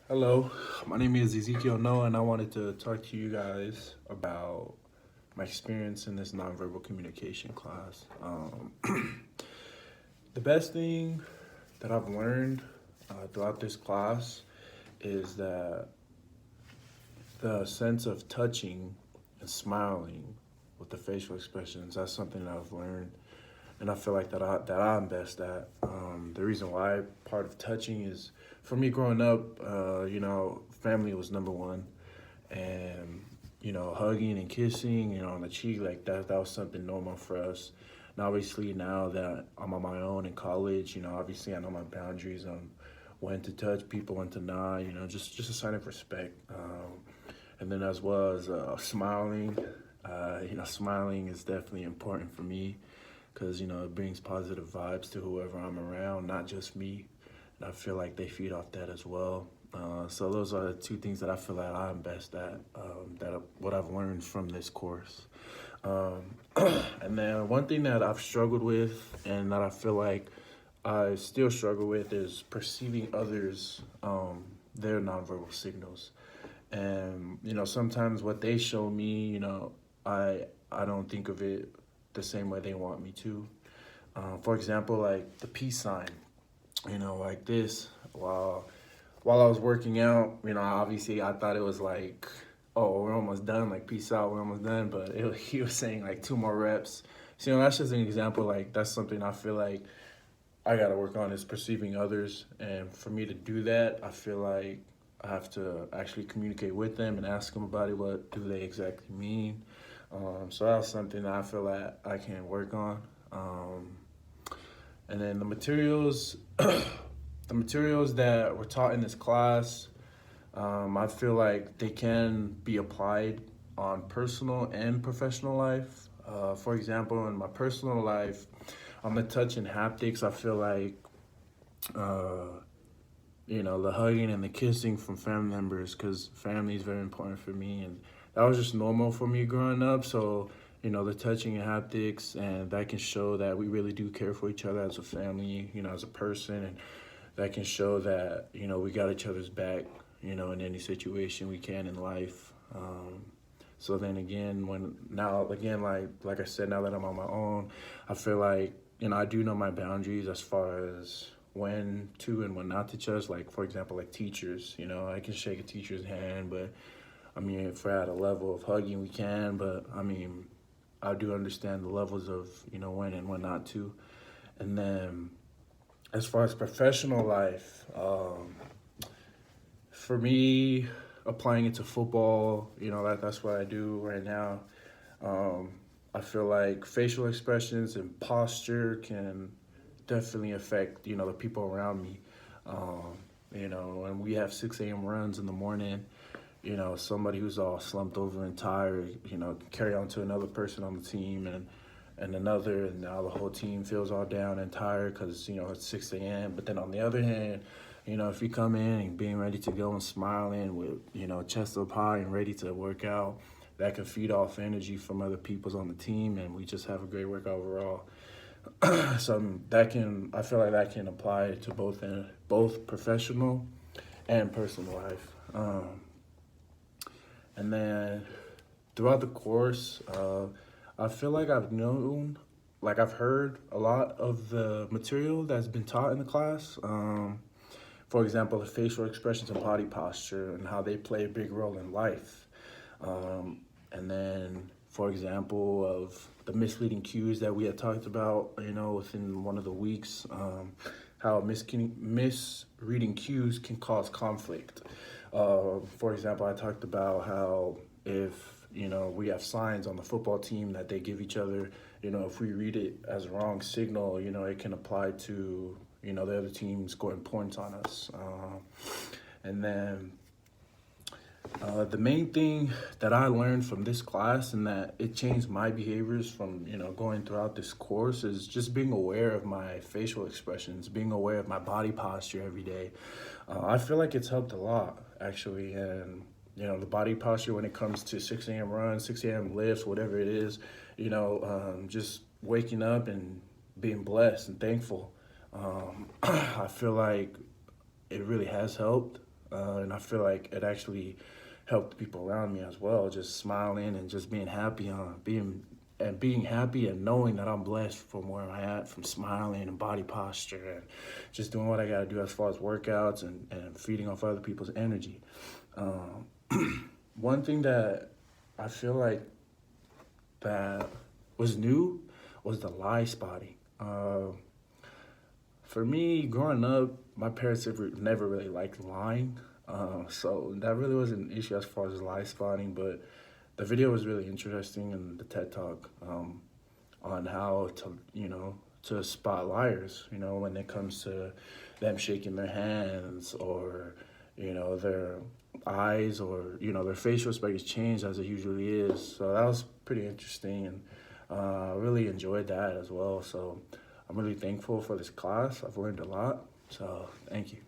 Hello, my name is Ezekiel Noah, and I wanted to talk to you guys about my experience in this nonverbal communication class. The best thing that I've learned throughout this class is that the sense of touching and smiling with the facial expressions, that's something that I've learned, and I feel like I'm best at. The reason why part of touching is for me growing up, family was number one, and hugging and kissing, on the cheek like that was something normal for us. And obviously now that I'm on my own in college, obviously I know my boundaries on when to touch people, when to not, just a sign of respect. And then as well as smiling, smiling is definitely important for me because it brings positive vibes to whoever I'm around, not just me. And I feel like they feed off that as well. So those are the two things that I feel like I'm best at. What I've learned from this course. Um, and then one thing that I've struggled with, and that I feel like I still struggle with, is perceiving others, their nonverbal signals. And sometimes what they show me, I don't think of it the same way they want me to. For example, like the peace sign, like this. While I was working out, obviously I thought it was like, oh, we're almost done, like peace out, we're almost done. But he was saying like two more reps. So that's just an example. Like that's something I feel like I gotta work on, is perceiving others. And for me to do that, I feel like I have to actually communicate with them and ask them about it. What do they exactly mean? So that's something that I feel like I can work on. And then the materials, the materials that were taught in this class, I feel like they can be applied on personal and professional life. For example, in my personal life, on the touch and haptics, I feel like uh, the hugging and the kissing from family members, because family is very important for me, and that was just normal for me growing up. So the touching and haptics, and that can show that we really do care for each other as a family, as a person, and that can show that we got each other's back, in any situation we can in life. So then again, like I said, now that I'm on my own, I feel like I do know my boundaries as far as when to and when not to touch. Like for example, like teachers, I can shake a teacher's hand, but I mean, if we're at a level of hugging, we can. But I mean, I do understand the levels of when and when not to. And then as far as professional life, for me, applying it to football, that's what I do right now. Um, I feel like facial expressions and posture can definitely affect the people around me. And we have 6 a.m. runs in the morning. Somebody who's all slumped over and tired, can carry on to another person on the team, and another, and now the whole team feels all down and tired because it's 6 a.m. But then on the other hand, if you come in and being ready to go and smiling with chest up high and ready to work out, that can feed off energy from other people's on the team, and we just have a great work overall. So I feel like that can apply to both professional and personal life. And then throughout the course, I feel like I've heard a lot of the material that's been taught in the class. For example, the facial expressions and body posture and how they play a big role in life. And then, for example, of the misleading cues that we had talked about, within one of the weeks, how misreading cues can cause conflict. For example, I talked about how if we have signs on the football team that they give each other, if we read it as a wrong signal, it can apply to the other team scoring points on us. And then the main thing that I learned from this class, and that it changed my behaviors from going throughout this course, is just being aware of my facial expressions, being aware of my body posture every day. I feel like it's helped a lot actually, and the body posture when it comes to 6 a.m. runs, 6 a.m. lifts, whatever it is, just waking up and being blessed and thankful. I feel like it really has helped. And I feel like it actually helped people around me as well, just smiling and just being happy, being happy and knowing that I'm blessed from where I'm at, from smiling and body posture and just doing what I gotta do as far as workouts and feeding off other people's energy. Um, One thing that I feel like that was new was the lie spotting. For me, growing up, my parents never really liked lying, so that really wasn't an issue as far as lie spotting. But the video was really interesting, and the TED Talk on how to, to spot liars. When it comes to them shaking their hands or, their eyes or their facial expressions change as it usually is. So that was pretty interesting, and I really enjoyed that as well. So I'm really thankful for this class. I've learned a lot. So thank you.